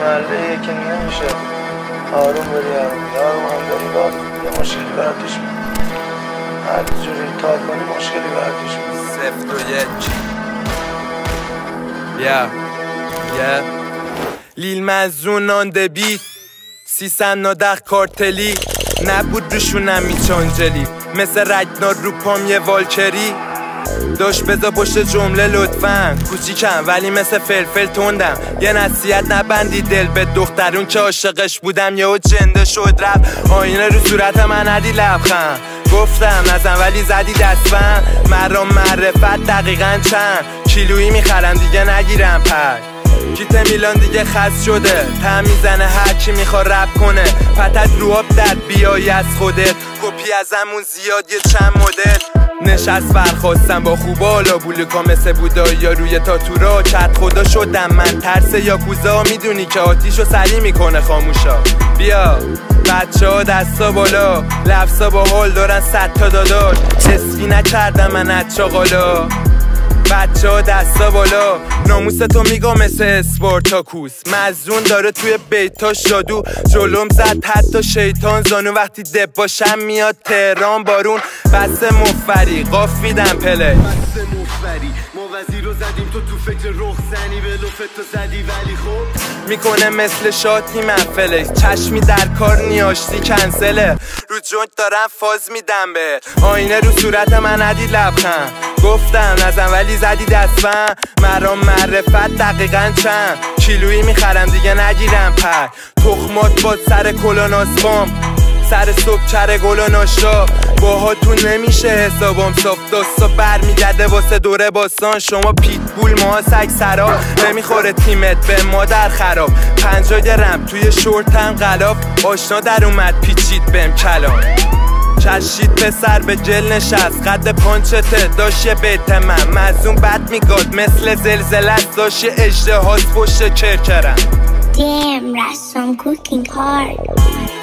محله که نمیشه آروم بری آروم هم داری باید یه مشکلی برات پیش میاد. هر جوری تا کنی مشکلی برات پیش میاد. 0 2 1 لیل مزون آن دبیت 390 کارتلی نبود روشونم میچانجلی مثل رگنار رو پام یه والکری داشت بذار پشت جمله لطفاً کوچیکم ولی مثل فلفل تندم یه نصیحت نبندی دل به دخترون که عاشقش بودم یهو جنده شد رفت آینه رو صورت من ندی لبخند گفتم نزن ولی زدی دستم مرام معرفت دقیقاً چند کیلویی میخرم دیگه نگیرم پک کیت میلان دیگه خست شده تم میزنه هر کی میخوا رپ کنه پتت رو آب در بیایی از خودت کپی ازمون زیاد یه چند مدل نشست برخواستم با خوبا حالا بولوکا مثل بودا یا روی تاتورا چت خدا شدم من ترس یا کوزا میدونی که آتیشو سری میکنه خاموشا بیا بچه ها دستا بالا لفظا با حال دارن 100 تا داداش اسکی نکردم من از چاقالا بچه ها دستا بالا ناموس تو میگم مثل اسپارتاکوس مزون داره توی بیتاش جادو جلوم زد حتی شیطان زانو وقتی دب باشم میاد تهران بارون بس مفری قاف میدم پله ما وزیر رو زدیم تو فکر رخزنی به لفت تو زدی ولی خب میکنه مثل شاتی من فلکس چشمی در کار نیاشتی کنسله رو جونت دارم فاز میدم به آینه رو صورت من ندی لبخند گفتم نزن ولی زدی دستم مرام معرفت دقیقاً چند کیلویی میخرم دیگه نگیرم پک تخمات باد سر کلوناسپام سر صبح چره گل و ناشا باهاتون نمیشه حسابم صاف داستا برمیگرده واسه دوره باستان شما پیتبول ما سگ سرا نمیخوره تیمت به مادر خراب 50 گرم توی شورتم غلاف آشنا در اومد پیچید بهم کلام چشید پسر به جل نشست قد پانچته داشت یه بیت من مزون بد میگاد مثل زلزلت داشت یه اژدهاست پشت کرکرم Damn, Russ, I'm cooking hard.